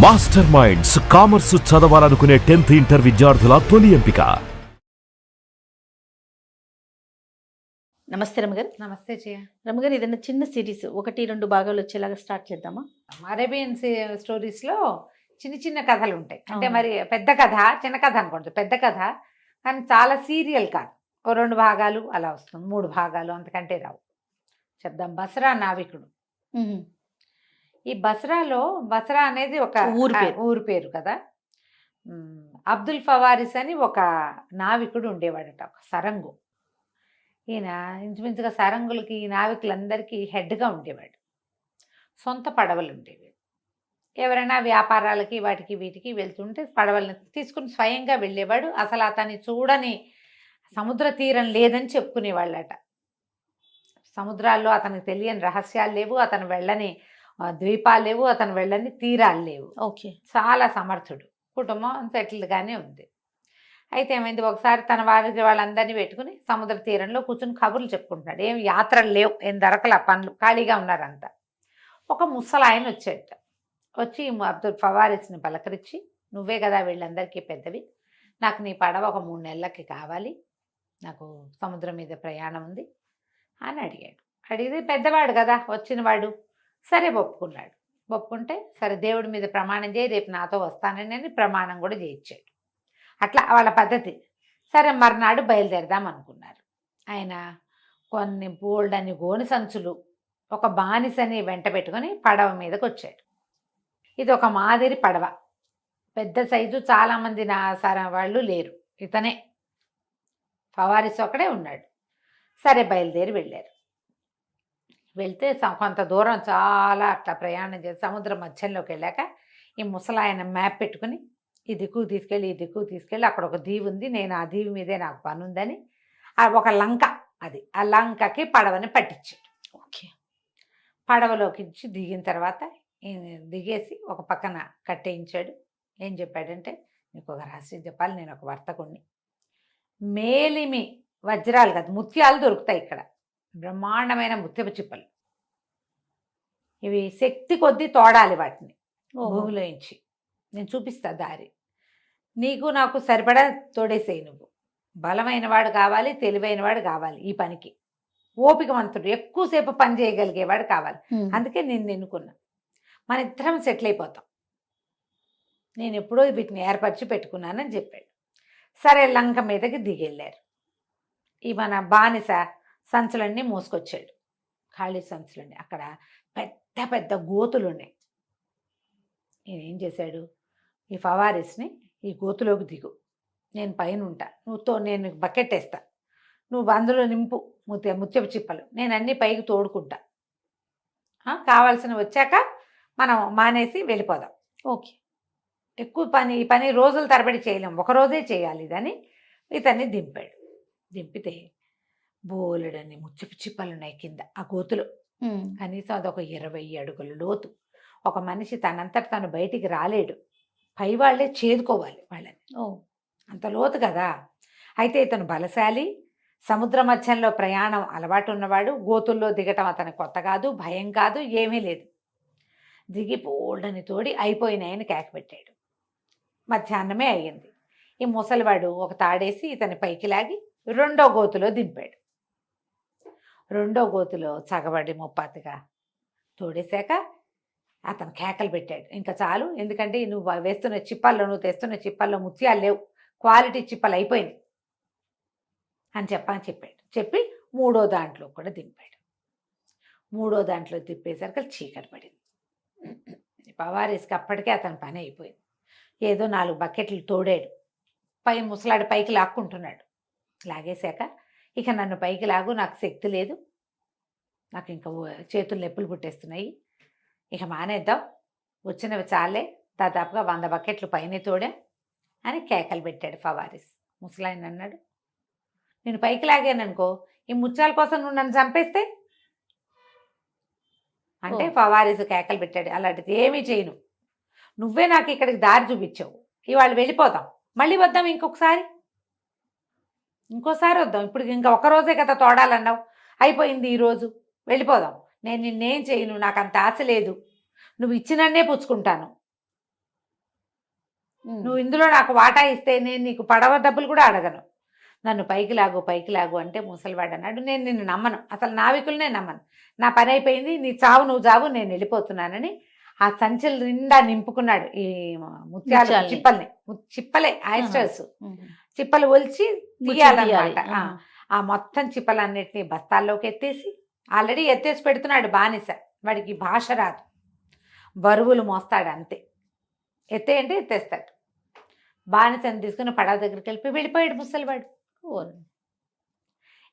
Master minds commerce చదవాలనుకునే 10th inter విద్యార్థుల తొలి ఎంపిక. నమస్తే రమగారు. నమస్తే జయ. రమగారు, ఏదైనా చిన్న సిరీస్ 1-2 భాగాలు వచ్చేలాగా స్టార్ట్ చేద్దామా? అరేబియన్ స్టోరీస్లో చిన్న చిన్న కథలు ఉంటాయి. అంటే అవును. మరి పెద్ద కథ చిన్న కథ అనుకోండి, పెద్ద కథ కానీ చాలా సీరియల్ కాదు. ఓ 2 భాగాలు అలా వస్తుంది, 3 భాగాలు అంతకంటే రావు. చెప్దాం. బసరా నావికుడు. ఈ బసరా అనేది ఒక ఊరు పేరు కదా. అబ్దుల్ ఫవారిస్ అని ఒక నావికుడు ఉండేవాడట, ఒక సరంగు. ఈయన ఇంచుమించుగా సరంగులకి ఈ నావికులందరికీ హెడ్గా ఉండేవాడు. సొంత పడవలు ఉండేవి. ఎవరైనా వ్యాపారాలకి వాటికి వీటికి వెళ్తుంటే పడవలను తీసుకుని స్వయంగా వెళ్ళేవాడు. అసలు అతన్ని చూడని సముద్ర తీరం లేదని చెప్పుకునేవాళ్ళట. సముద్రాల్లో అతనికి తెలియని రహస్యాలు లేవు, అతను వెళ్ళని ద్వీపాలు లేవు, అతను వెళ్ళని తీరాలు లేవు. ఓకే. చాలా సమర్థుడు, కుటుంబం సెటిల్డ్గానే ఉంది. అయితే ఏమైంది, ఒకసారి తన వాళ్ళందరినీ పెట్టుకుని సముద్ర తీరంలో కూర్చుని కబుర్లు చెప్పుకుంటున్నాడు. ఏం యాత్రలు లేవు, ఏం దొరకల, పనులు ఖాళీగా ఉన్నారంతా. ఒక ముసలాయన వచ్చేట. వచ్చి అబ్దుల్ ఫవారిస్ని పలకరించి, నువ్వే కదా వీళ్ళందరికీ పెద్దవి, నాకు నీ పడవ ఒక 3 నెలలకి కావాలి, నాకు సముద్రం మీద ప్రయాణం ఉంది అని అడిగాడు. అడిగితే పెద్దవాడు కదా వచ్చినవాడు, సరే ఒప్పుకున్నాడు. ఒప్పుకుంటే సరే దేవుడి మీద ప్రమాణం చేయి, రేపు నాతో వస్తానని అని ప్రమాణం కూడా చేయించాడు. అట్లా వాళ్ళ పద్ధతి. సరే మర్నాడు బయలుదేరదాం అనుకున్నారు. ఆయన కొన్ని బోల్డని గోని సంచులు, ఒక బానిసని వెంట పెట్టుకొని పడవ మీదకి వచ్చాడు. ఇది ఒక మాదిరి పడవ, పెద్ద సైజు, చాలామంది వాళ్ళు లేరు, ఇతనే ఫవారిస్ ఒకడే ఉన్నాడు. సరే బయలుదేరి వెళ్ళారు. వెళ్తే కొంత దూరం చాలా అట్లా ప్రయాణం చేసి సముద్రం మధ్యంలోకి వెళ్ళాక ఈ ముసలాయన మ్యాప్ పెట్టుకుని ఈ దిక్కు తీసుకెళ్ళి ఈ దిక్కు తీసుకెళ్ళి, అక్కడ ఒక దీవి ఉంది, నేను ఆ దీవి మీదే నాకు పని ఉందని ఒక లంక, అది ఆ లంకకి పడవని పట్టించాడు. ఓకే. పడవలోకి దిగిన తర్వాత దిగేసి ఒక పక్కన కట్టేయించాడు. ఏం చెప్పాడంటే, నీకు ఒక రహస్యం చెప్పాలి, నేను ఒక వర్తకుణ్ణి. మేలిమి వజ్రాలు కాదు, ముత్యాలు దొరుకుతాయి ఇక్కడ, బ్రహ్మాండమైన ముత్యపు చిప్పలు. ఇవి శక్తి కొద్దీ తోడాలి వాటిని భూమిలో నుంచి. నేను చూపిస్తా దారి, నీకు నాకు సరిపడా తోడేసేయి. నువ్వు బలమైన వాడు కావాలి, తెలివైన వాడు కావాలి, ఈ పనికి ఓపికవంతుడు, ఎక్కువసేపు పని చేయగలిగేవాడు కావాలి. అందుకే నేను ఎన్నుకున్నా, మన ఇద్దరం సెటిల్ అయిపోతాం, నేను ఎప్పుడో వీటిని ఏర్పరిచి పెట్టుకున్నానని చెప్పాడు. సరే లంక మీదకి దిగెళ్ళారు. ఈ మన బానిస సంచులన్నీ మోసుకొచ్చాడు, ఖాళీ సంచులన్నీ. అక్కడ పెద్ద పెద్ద గోతులు ఉన్నాయి. నేను ఏం చేశాడు, ఈ ఫవారిస్ని ఈ గోతులోకి దిగు, నేను పైన ఉంటా, నేను బకెట్ వేస్తా, నువ్వు అందులో నింపు ముత్యపు చిప్పలు, నేను అన్నీ పైకి తోడుకుంటా, కావాల్సిన వచ్చాక మనం మానేసి వెళ్ళిపోదాం. ఓకే. ఎక్కువ ఈ పని రోజుల తరబడి చేయలేం, ఒకరోజే చేయాలి ఇదని ఇతన్ని దింపాడు. దింపితే బోలెడని ముత్యపు చిప్పలు ఉన్నాయి కింద ఆ గోతులో. కనీసం అదొక 20 అడుగుల లోతు. ఒక మనిషి తనంతట తను బయటికి రాలేడు, పై వాళ్ళే చేదుకోవాలి వాళ్ళని, అంత లోతు కదా. అయితే ఇతను బలశాలి, సముద్ర మధ్యంలో ప్రయాణం అలవాటు ఉన్నవాడు, గోతుల్లో దిగటం అతనికి కొత్త కాదు, భయం కాదు, ఏమీ లేదు. దిగి బోల్డని తోడి అయిపోయినాయని కేకపెట్టాడు. మధ్యాహ్నమే అయ్యింది. ఈ ముసలివాడు ఒక తాడేసి ఇతని పైకి లాగి 2వ గోతులో దింపాడు. 2వ గోతులో చగబడి ముప్పాతిగా తోడేశాక అతను కేకలు పెట్టాడు, ఇంకా చాలు, ఎందుకంటే నువ్వు వేస్తున్న చిప్పల్లో, నువ్వు తెస్తున్న చిప్పల్లో ముత్యాలు లేవు, క్వాలిటీ చిప్పలు అయిపోయింది అని చెప్పాడు. చెప్పి 3వ దాంట్లో కూడా దింపాడు. 3వ దాంట్లో తిప్పేసరికి చీకటి పడింది. ఫవారిస్కి అప్పటికే అతని పని అయిపోయింది. ఏదో 4 బకెట్లు తోడాడు, ముసలాడి పైకి లాక్కుంటున్నాడు. లాగేశాక, ఇక నన్ను పైకి లాగు, నాకు శక్తి లేదు, నాకు ఇంకా చేతులు నొప్పులు పుట్టేస్తున్నాయి, ఇక మానేద్దాం, వచ్చినవి చాలే, దాదాపుగా 100 బకెట్లు పైన తోడా అని కేకలు పెట్టాడు ఫవారిస్. ముసలాయన అన్నాడు, నేను పైకి లాగాననుకో, ఈ ముత్యాల కోసం నువ్వు నన్ను చంపేస్తే అంటే ఫవారిస్ కేకలు పెట్టాడు, అలాంటిది ఏమీ చేయను, నువ్వే నాకు ఇక్కడికి దారి చూపించావు, ఇవాళ వెళ్ళిపోదాం, మళ్ళీ వద్దాం, ఇంకోసారి వద్దాం, ఇప్పుడు ఇంకా ఒక్కరోజే కదా తోడాలన్నావు, అయిపోయింది ఈరోజు, వెళ్ళిపోదాం, నేను నిన్నేం చేయను, నాకు అంత ఆశ లేదు, నువ్వు ఇచ్చినన్నే పుచ్చుకుంటాను, నువ్వు ఇందులో నాకు వాటా ఇస్తే నేను నీకు పడవ డబ్బులు కూడా అడగను, నన్ను పైకి లాగు అంటే ముసలివాడు అన్నాడు, నేను నిన్ను నమ్మను, అసలు నావికులనే నమ్మను, నా పని అయిపోయింది, నీ చావు నువ్వు చావు, నేను వెళ్ళిపోతున్నానని ఆ సంచుల నిండా నింపుకున్నాడు ఈ ముత్యాలు చిప్పల్ని. చిప్పలే ఆయిస్టర్స్, చిప్పలు ఒలిచి తీయాలన్నమాట. ఆ మొత్తం చిప్పలన్నిటినీ బస్తాల్లోకి ఎత్తేసి, ఆల్రెడీ ఎత్తేసి పెడుతున్నాడు బానిస, వాడికి భాష రాదు, బరువులు మోస్తాడు అంతే, ఎత్తేయంటే ఎత్తేస్తాడు. బానిసని తీసుకుని పడవ దగ్గరికి వెళ్ళిపోయాడు ముసలివాడు.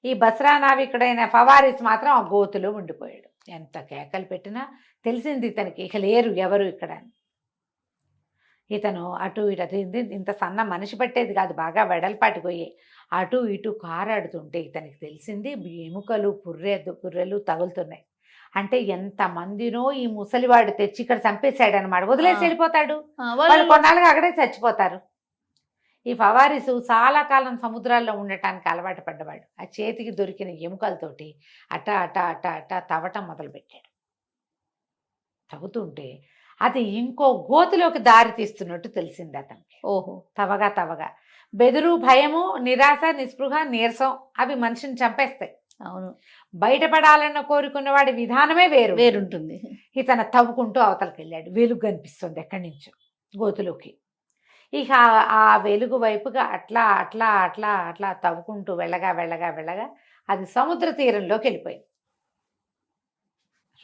ఈ బస్రా నావికుడైన ఫవారిస్ మాత్రం ఆ గోతులో ఉండిపోయాడు. ఎంత కేకలు పెట్టినా తెలిసింది ఇతనికి ఇక లేరు ఎవరు ఇక్కడ అని. ఇతను అటు ఇటు ఇంత సన్న మనిషి పట్టేది కాదు, బాగా వెడల్పాటి పోయి అటు ఇటు కారాడుతుంటే ఇతనికి తెలిసింది ఎముకలు పుర్రెలు తగులుతున్నాయి. అంటే ఎంత మందినో ఈ ముసలివాడు తెచ్చి ఇక్కడ చంపేశాడు అనమాట. వదిలేసి వెళ్ళిపోతాడు, వాళ్ళు కొన్నాళ్ళుగా అక్కడే చచ్చిపోతారు. ఈ ఫవారిసు చాలా కాలం సముద్రాల్లో ఉండటానికి అలవాటు పడ్డవాడు. ఆ చేతికి దొరికిన ఎముకలతోటి అట అట అట అట తవ్వటం మొదలుపెట్టాడు. తవ్వుతుంటే అది ఇంకో గోతులోకి దారి తీస్తున్నట్టు తెలిసింది అతనికి. ఓహో, తవ్వగా బెదురు, భయము, నిరాశ, నిస్పృహ, నీరసం అవి మనిషిని చంపేస్తాయి. అవును, బయటపడాలన్న కోరుకున్నవాడి విధానమే వేరుంటుంది. ఇతను తవ్వుకుంటూ అవతలకి వెళ్ళాడు. వెలుగు కనిపిస్తుంది ఎక్కడి నుంచో గోతులోకి. ఇక ఆ వెలుగు వైపుగా అట్లా అట్లా అట్లా అట్లా తవ్వుకుంటూ వెళ్ళగా అది సముద్ర తీరంలోకి వెళ్ళిపోయింది.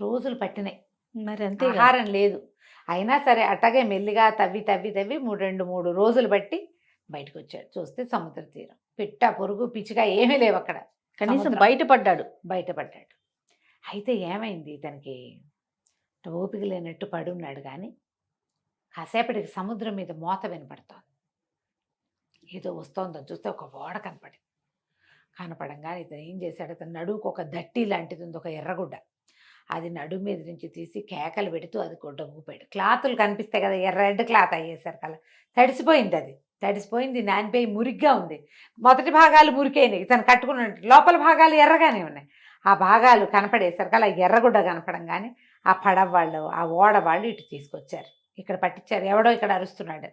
రోజులు పట్టినాయి, మరి అంతే, ఆహారం లేదు. అయినా సరే అట్టగే మెల్లిగా తవ్వి 2-3 రోజులు బట్టి బయటకు వచ్చాడు. చూస్తే సముద్ర తీరం, పిట్ట పురుగు పిచ్చిగా ఏమీ లేవు అక్కడ. కనీసం బయటపడ్డాడు. అయితే ఏమైంది, ఇతనికి ఓపిక లేనట్టు పడున్నాడు. కానీ కాసేపటికి సముద్రం మీద మోత వినపడుతోంది. ఏదో వస్తోందని చూస్తే ఒక ఓడ కనపడంగానే ఇతను ఏం చేశాడు, అతను నడువుకు ఒక దట్టి లాంటిది ఉంది, ఒక ఎర్రగుడ్డ, అది నడుము మీద నుంచి తీసి కేకలు పెడుతూ అది గుడ్డ ఊపాడు. క్లాతులు కనిపిస్తాయి కదా, రెడ్ క్లాత్ అయ్యేసరికి అలా తడిసిపోయింది. అది తడిసిపోయింది, నానిపోయి మురిగ్గా ఉంది. మొదటి భాగాలు మురికైనాయి, ఇతను కట్టుకున్న లోపల భాగాలు ఎర్రగానే ఉన్నాయి. ఆ భాగాలు కనపడేసరికి అలా ఎర్రగుడ్డ కనపడంగానే ఆ పడవ వాళ్ళు, ఆ ఓడ వాళ్ళు ఇటు తీసుకొచ్చారు, ఇక్కడ పట్టించారు. ఎవడో ఇక్కడ అరుస్తున్నాడు.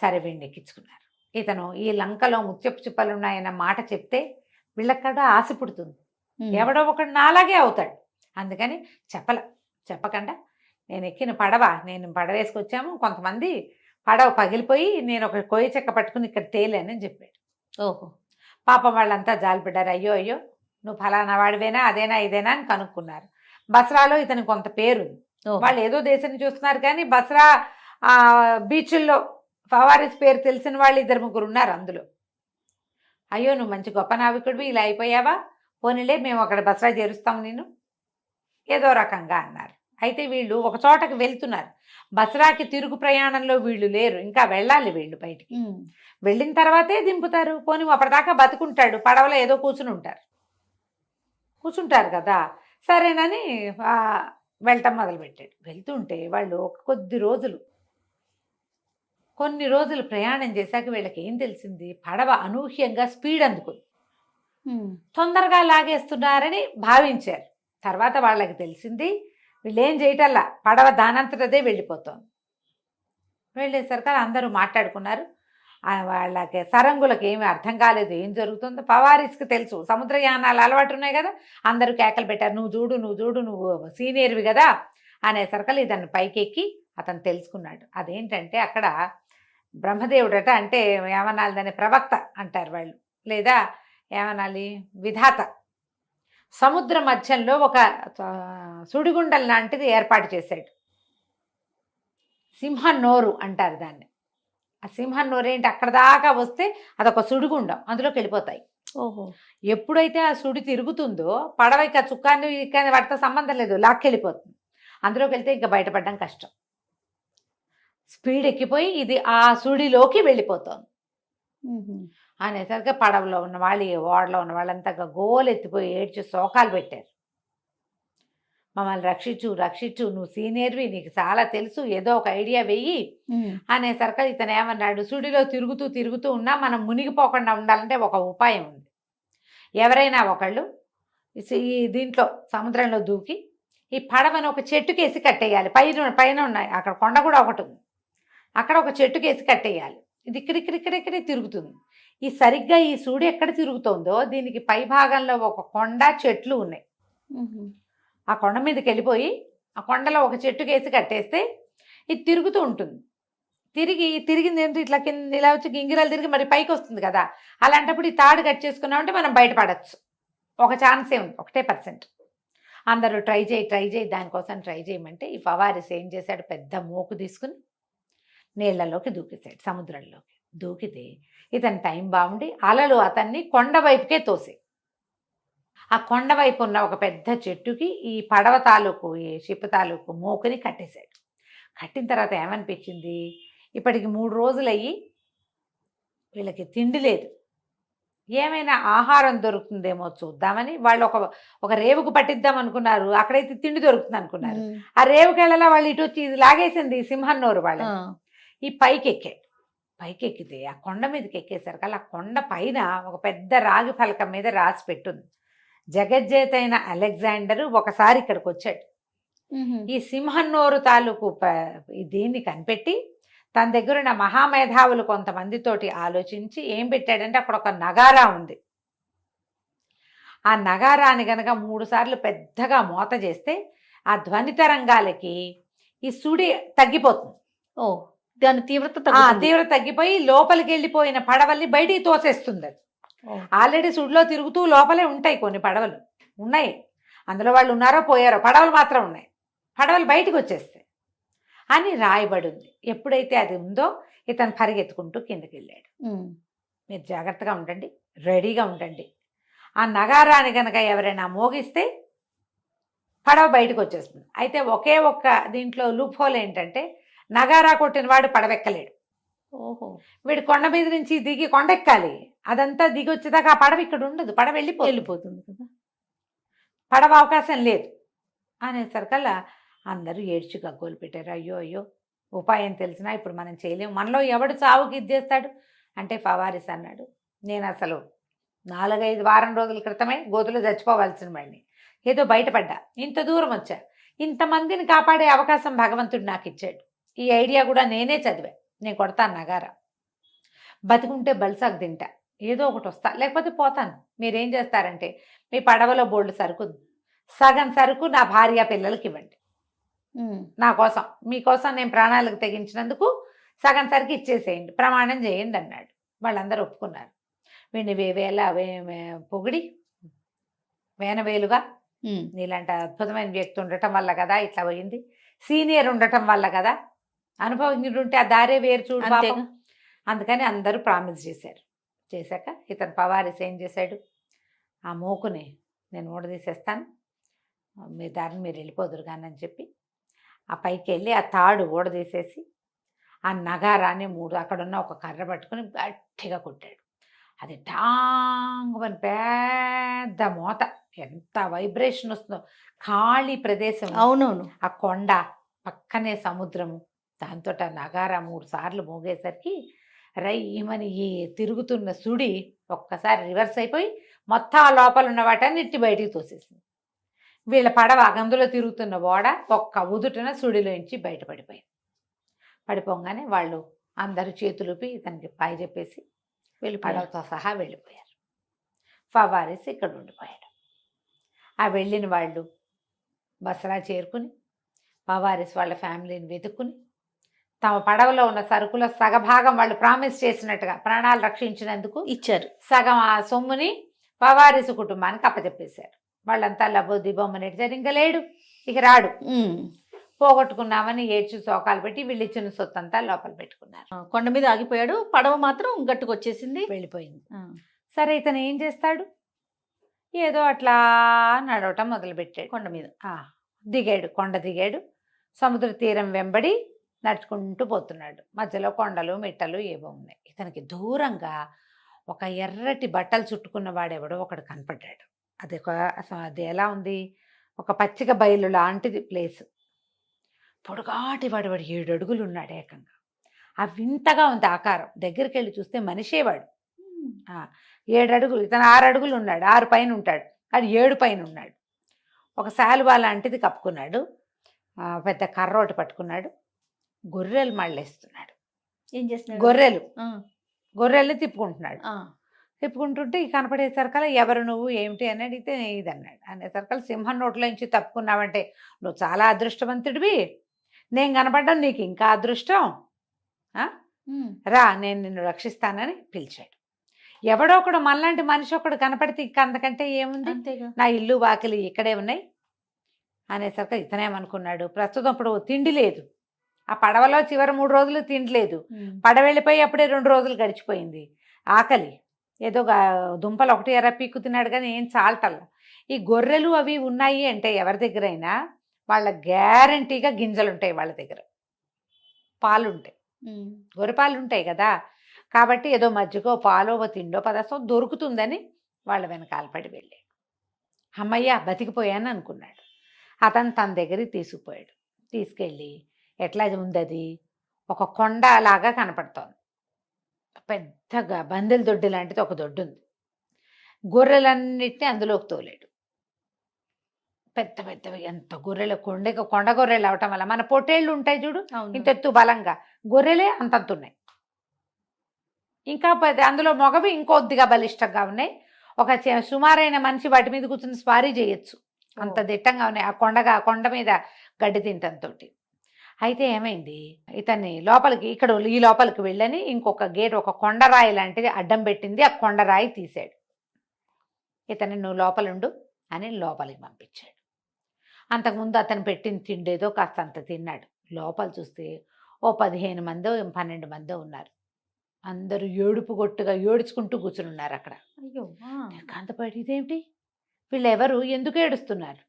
సరే వీడిని ఎక్కించుకున్నారు. ఇతను ఈ లంకలో ముత్యపు చిప్పలు ఉన్నాయన్న మాట చెప్తే వీళ్ళక్కడ ఆశ పుడుతుంది, ఎవడో ఒకడు నాలాగే అవుతాడు. అందుకని చెప్పకుండా నేను ఎక్కిన పడవ, నేను పడవ వేసుకొచ్చాము, కొంతమంది పడవ పగిలిపోయి నేను ఒక కోయి చెక్క పట్టుకుని ఇక్కడ తేలేనని చెప్పాడు. ఓహో, పాపం వాళ్ళంతా జాలిపడ్డారు. అయ్యో నువ్వు ఫలానా వాడివేనా, అదేనా ఇదేనా అని కనుక్కున్నారు. బస్రాలో ఇతనికి కొంత పేరుంది. వాళ్ళు ఏదో దేశాన్ని చూస్తున్నారు కానీ బస్రా బీచ్ల్లో ఫవారిస్ పేరు తెలిసిన వాళ్ళు 2-3 ఉన్నారు అందులో. అయ్యో నువ్వు మంచి గొప్ప నావికుడివి, ఇలా అయిపోయావా, పోనీలే మేము అక్కడ బస్రా చేరుస్తాం నేను, ఏదో రకంగా అన్నారు. అయితే వీళ్ళు ఒక చోటకి వెళ్తున్నారు. బస్రాకి తిరుగు ప్రయాణంలో వీళ్ళు లేరు, ఇంకా వెళ్ళాలి వీళ్ళు బయటికి. వెళ్ళిన తర్వాతే దింపుతారు. పోనీ అప్పటిదాకా బతుకుంటాడు, పడవలో ఏదో కూర్చుంటారు కదా, సరేనని వెళ్ళటం మొదలుపెట్టాడు. వెళ్తుంటే వాళ్ళు కొన్ని రోజులు ప్రయాణం చేశాక వీళ్ళకి ఏం తెలిసింది, పడవ అనూహ్యంగా స్పీడ్ అందుకుంది, తొందరగా లాగేస్తున్నారని భావించారు. తర్వాత వాళ్ళకి తెలిసింది వీళ్ళు ఏం చేయటల్లా, పడవ దానంతటదే వెళ్ళిపోతుంది. వెళ్ళేసరికి అందరూ మాట్లాడుకున్నారు. వాళ్ళకి సరంగులకు ఏమీ అర్థం కాలేదు ఏం జరుగుతుందో. ఫవారిస్కి తెలుసు, సముద్రయానాలు అలవాటు ఉన్నాయి కదా, అందరూ కేకలు పెట్టారు, నువ్వు చూడు నువ్వు సీనియర్వి కదా అనేసరికి ఇతను పైకెక్కి అతను తెలుసుకున్నాడు. అదేంటంటే అక్కడ బ్రహ్మదేవుడట, అంటే ఏమనాలి దాన్ని, ప్రవక్త అంటారు వాళ్ళు, లేదా ఏమనాలి, విధాత, సముద్ర మధ్యంలో ఒక సుడిగుండం లాంటిది ఏర్పాటు చేశాడు. సింహన్నోరు అంటారు దాన్ని. ఆ సింహన్నోరు ఏంటి, అక్కడ దాకా వస్తే అదొక సుడిగుండం, అందులోకి వెళ్ళిపోతాయి. ఓహో, ఎప్పుడైతే ఆ సుడి తిరుగుతుందో పడవ ఇక చుక్కాన్ని వాటితో సంబంధం లేదు, లాక్కెళ్ళిపోతుంది. అందులోకి వెళ్తే ఇంకా బయటపడడం కష్టం. స్పీడ్ ఎక్కిపోయి ఇది ఆ సుడిలోకి వెళ్ళిపోతుంది అనేసరికి పడవలో ఉన్న వాళ్ళు, ఓడలో ఉన్న వాళ్ళంతా గోలెత్తిపోయి ఏడ్చి శోకాలు పెట్టారు. మమ్మల్ని రక్షించు, నువ్వు సీనియర్వి, నీకు చాలా తెలుసు, ఏదో ఒక ఐడియా వెయ్యి అనేసరికి ఇతను ఏమన్నాడు, సుడిలో తిరుగుతూ ఉన్నా మనం మునిగిపోకుండా ఉండాలంటే ఒక ఉపాయం ఉంది. ఎవరైనా ఒకళ్ళు ఈ దీంట్లో సముద్రంలో దూకి ఈ పడవను ఒక చెట్టుకేసి కట్టేయాలి. పైన ఉన్నాయి, అక్కడ కొండ కూడా ఒకటి ఉంది, అక్కడ ఒక చెట్టుకేసి కట్టేయాలి. ఇది ఇక్కడిక్కడిక్కడిక్కడే తిరుగుతుంది. సరిగ్గా ఈ సూడి ఎక్కడ తిరుగుతోందో దీనికి పై భాగంలో ఒక కొండ, చెట్లు ఉన్నాయి. ఆ కొండ మీదకి వెళ్ళిపోయి ఆ కొండలో ఒక చెట్టుకేసి కట్టేస్తే ఇది తిరుగుతూ ఉంటుంది. తిరిగింది ఏంటి ఇట్లా కింద ఇలా వచ్చి గింగిరాలు తిరిగి మరి పైకి వస్తుంది కదా. అలాంటప్పుడు ఈ తాడు కట్ చేసుకున్నామంటే మనం బయటపడచ్చు. ఒక ఛాన్సే ఉంది, 1%. అందరూ ట్రై చేయి దానికోసం ట్రై చేయమంటే ఈ ఫవారిస్ ఏం చేశాడు, పెద్ద మోకు తీసుకుని నీళ్లలోకి దూకేశాడు, సముద్రంలోకి. దూకితే ఇతని టైం బాగుండి అలలు అతన్ని కొండ వైపుకే తోసాయి. ఆ కొండ వైపు ఉన్న ఒక పెద్ద చెట్టుకి ఈ పడవ తాలూకు, ఈ షిప్ తాలూకు మోకుని కట్టేశాడు. కట్టిన తర్వాత ఏమనిపించింది, ఇప్పటికి 3 రోజులయ్యి వీళ్ళకి తిండి లేదు, ఏమైనా ఆహారం దొరుకుతుందేమో చూద్దామని వాళ్ళు ఒక రేవుకు పట్టిద్దాం అనుకున్నారు. అక్కడైతే తిండి దొరుకుతుంది అనుకున్నారు. ఆ రేవుకెళ్ళలా వాళ్ళు ఇటు వచ్చి ఇది లాగేసింది సింహన్నోరు వాళ్ళు. ఈ పైకెక్కితే ఆ కొండ మీదకి ఎక్కేసరికి ఆ కొండ పైన ఒక పెద్ద రాగి ఫలకం మీద రాసి పెట్టుంది, జగజ్జేతైన అలెగ్జాండరు ఒకసారి ఇక్కడికి వచ్చాడు. ఈ సింహన్నోరు తాలూకు దీన్ని కనిపెట్టి తన దగ్గర ఉన్న మహామేధావులు కొంతమందితోటి ఆలోచించి ఏం పెట్టాడంటే అక్కడ ఒక నగారా ఉంది. ఆ నగారాన్ని గనక 3 సార్లు పెద్దగా మోత చేస్తే ఆ ధ్వని తరంగాలకి ఈ సుడి తగ్గిపోతుంది. దాని తీవ్రత తగ్గిపోయి లోపలికి వెళ్ళిపోయిన పడవల్ని బయటికి తోసేస్తుంది. అది ఆల్రెడీ సుడిలో తిరుగుతూ లోపలే ఉంటాయి కొన్ని పడవలు ఉన్నాయి, అందులో వాళ్ళు ఉన్నారో పోయారో, పడవలు మాత్రం ఉన్నాయి. పడవలు బయటకు వచ్చేస్తాయి అని రాయబడి ఉంది. ఎప్పుడైతే అది ఉందో ఇతను పరిగెత్తుకుంటూ కిందకి వెళ్ళాడు. మీరు జాగ్రత్తగా ఉండండి, రెడీగా ఉండండి. ఆ నగారాన్ని కనుక ఎవరైనా మోగిస్తే పడవ బయటకు వచ్చేస్తుంది. అయితే ఒకే ఒక్క దీంట్లో లూప్ హోల్ ఏంటంటే నగారా కొట్టిన వాడు పడవెక్కలేడు. వీడు కొండ మీద నుంచి దిగి కొండెక్కాలి, అదంతా దిగి వచ్చేదాకా ఆ పడవ ఇక్కడ ఉండదు, పడవ వెళ్ళిపోతుంది కదా, పడవ అవకాశం లేదు అనేసరికల్లా అందరూ ఏడ్చి గగ్గోలు పెట్టారు. అయ్యో ఉపాయం తెలిసినా ఇప్పుడు మనం చేయలేము, మనలో ఎవడు చావుకి ఇది చేస్తాడు అంటే ఫవారిస్ అన్నాడు, నేను అసలు 4-5 వారం రోజుల క్రితమే గోతులో చచ్చిపోవాల్సిన వాడిని, ఏదో బయటపడ్డా, ఇంత దూరం వచ్చా, ఇంతమందిని కాపాడే అవకాశం భగవంతుడు నాకు ఇచ్చాడు, ఈ ఐడియా కూడా నేనే చదివా, నేను కొడతాను నగారా, బతికుంటే బల్సాకు తింటా, ఏదో ఒకటి వస్తా, లేకపోతే పోతాను. మీరేం చేస్తారంటే మీ పడవలో బోల్డ్ సరుకు, సగం సరుకు నా భార్య పిల్లలకి ఇవ్వండి, నా కోసం, మీకోసం నేను ప్రాణాలకు తెగించినందుకు సగం సరికి ఇచ్చేసేయండి, ప్రమాణం చేయండి అన్నాడు. వాళ్ళందరూ ఒప్పుకున్నారు. వీడిని పొగిడి వేనవేలుగా నీలాంటి అద్భుతమైన వ్యక్తి ఉండటం వల్ల కదా ఇట్లా పోయింది, సీనియర్ ఉండటం వల్ల కదా, అనుభవజ్ఞుడు ఉంటే ఆ దారే వేరు చూడు పాపం. అందుకని అందరూ ప్రామిస్ చేశాక ఇతను ఫవారిస్ ఏం చేశాడు, ఆ మోకుని నేను ఊడదీసేస్తాను, మీ దారిని మీరు వెళ్ళిపోదురు కానీ అని చెప్పి ఆ పైకి వెళ్ళి ఆ తాడు ఊడదీసేసి ఆ నగారాన్ని 3 అక్కడున్న ఒక కర్ర పట్టుకుని గట్టిగా కొట్టాడు. అది టాంగ్ పెద్ద మోత, ఎంత వైబ్రేషన్ వస్తుందో, ఖాళీ ప్రదేశం, అవునవును, ఆ కొండ పక్కనే సముద్రము, దాంతో ఆ నగారా 3 సార్లు మోగేసరికి రయ్యమని ఈ తిరుగుతున్న సుడి ఒక్కసారి రివర్స్ అయిపోయి మొత్తం ఆ లోపల ఉన్న వాటన్నిటి బయటికి తోసేసింది. వీళ్ళ పడవ అందులో తిరుగుతున్న ఓడ ఒక్క ఉదుటన సుడిలోంచి బయటపడిపోయింది. పడిపోగానే వాళ్ళు అందరూ చేతులుపి ఇతనికి పాయి చెప్పేసి పడవతో సహా వెళ్ళిపోయారు. ఫవారిస్ ఇక్కడ ఉండిపోయాడు. ఆ వెళ్ళిన వాళ్ళు బసరా చేరుకుని ఫవారిస్ వాళ్ళ ఫ్యామిలీని వెతుక్కుని తమ పడవలో ఉన్న సరుకుల సగభాగం వాళ్ళు ప్రామిస్ చేసినట్టుగా ప్రాణాలు రక్షించినందుకు ఇచ్చారు, సగం ఆ సొమ్ముని ఫవారిస్ కుటుంబానికి అప్పచెప్పేశారు. వాళ్ళంతా లబ్బో దిబొమ్మని ఎడిచారు, ఇంకా లేడు, ఇక రాడు, పోగొట్టుకున్నామని ఏడ్చి శోకాలు పెట్టి వీళ్ళు ఇచ్చిన సొత్తు అంతా లోపల పెట్టుకున్నారు. కొండ మీద ఆగిపోయాడు, పడవ మాత్రం గట్టుకొచ్చేసింది, వెళ్ళిపోయింది. సరే ఇతను ఏం చేస్తాడు, ఏదో అట్లా నడవటం మొదలుపెట్టాడు. కొండ మీద కొండ దిగాడు, సముద్ర తీరం వెంబడి నడుచుకుంటూ పోతున్నాడు. మధ్యలో కొండలు మిట్టలు ఏవో ఉన్నాయి. ఇతనికి దూరంగా ఒక ఎర్రటి బట్టలు చుట్టుకున్న వాడెవడో ఒకడు కనపడ్డాడు. అది ఎలా ఉంది, ఒక పచ్చిక బయలు లాంటిది ప్లేస్. పొడుగాటి వాడు 7 అడుగులు ఉన్నాడు ఏకంగా. ఆ వింతగా ఉంది ఆకారం, దగ్గరికి వెళ్ళి చూస్తే మనిషేవాడు. 7 అడుగులు, ఇతను 6 అడుగులు ఉన్నాడు, 6 పైన ఉంటాడు, అది 7 పైన ఉన్నాడు. ఒక శాలువా లాంటిది కప్పుకున్నాడు, పెద్ద కర్ర ఒకటి పట్టుకున్నాడు, గొర్రెలు మళ్ళేస్తున్నాడు. ఏం చేస్తున్నాడు? గొర్రెలు ఆ, గొర్రెల్ని తిప్పుకుంటున్నాడు. ఆ, తిప్పుకుంటుంటే ఈ కనపడేసరికల్లా ఎవరు నువ్వు ఏమిటి అని అడిగితే ఇదన్నాడు. అనేసరికల్లా సింహం నోట్లో నుంచి తప్పుకున్నావంటే నువ్వు చాలా అదృష్టవంతుడివి, నేను కనపడడం నీకు ఇంకా అదృష్టం, ఆ? ఉమ్, రా నేను నిన్ను రక్షిస్తానని పిలిచాడు. ఎవడో ఒకడు మనలాంటి మనిషి ఒకడు కనపడితే ఇంకా అంతకంటే ఏముంది, అంతేగా. నా ఇల్లు వాకిలి ఇక్కడే ఉన్నాయి అనేసరికి ఇతనేమనుకున్నాడు, ప్రస్తుతం ఇప్పుడు తిండి లేదు, ఆ పడవలో చివరి 3 రోజులు తిండి లేదు, ఉమ్, పడవ వెళ్ళిపోయి అప్పుడే 2 రోజులు గడిచిపోయింది, ఆకలి, ఏదో దుంపలు ఒకటి ఎర్ర పీక్కు తిన్నాడు కానీ ఏం చాలటల్లా. ఈ గొర్రెలు అవి ఉన్నాయి అంటే ఎవరి దగ్గరైనా వాళ్ళ గ్యారంటీగా గింజలు ఉంటాయి, వాళ్ళ దగ్గర పాలు ఉంటాయి, ఉమ్, గొర్రెపాలు ఉంటాయి కదా. కాబట్టి ఏదో మజ్జిగో పాలో తిండో పదార్థం దొరుకుతుందని వాళ్ళ వెనకాల పడి వెళ్ళాడు. అమ్మయ్య బతికిపోయాను అనుకున్నాడు. అతను తన దగ్గరికి తీసుకుపోయాడు. తీసుకెళ్ళి ఎట్లా ఉంది అది, ఒక కొండ లాగా కనపడుతోంది, పెద్దగా బందెల దొడ్డి లాంటిది ఒక దొడ్డు ఉంది. గొర్రెలన్నిటిని అందులోకి తోలాడు. పెద్ద పెద్దవి ఎంత గొర్రెలు, కొండ గొర్రెలు అవటం వల్ల మన పొట్టేళ్ళు ఉంటాయి చూడు అవును. ఇంత ఎత్తు బలంగా, గొర్రెలే అంతంతున్నాయి. ఇంకా అందులో మగవి ఇంకొద్దిగా బలిష్టంగా ఉన్నాయి. ఒక సుమారైన మనిషి వాటి మీద కూర్చుని స్వారీ చేయొచ్చు, అంత దిట్టంగా ఉన్నాయి. ఆ కొండ మీద గడ్డి తింటంతో. అయితే ఏమైంది, ఇతన్ని లోపలికి ఈ లోపలికి వెళ్ళని ఇంకొక గేట్, ఒక కొండరాయి లాంటిది అడ్డం పెట్టింది. ఆ కొండరాయి తీశాడు. ఇతన్ని నువ్వు లోపలుండు అని లోపలికి పంపించాడు. అంతకుముందు అతను పెట్టిన తిండేదో కాస్త అంత తిన్నాడు. లోపల చూస్తే ఓ 15 మందో 12 మందో ఉన్నారు. అందరూ ఏడుపు గొట్టుగా ఏడుచుకుంటూ కూర్చుని ఉన్నారు అక్కడ. అయ్యో, కాంతపాటి ఇదేమిటి, వీళ్ళెవరు, ఎందుకు ఏడుస్తున్నారు?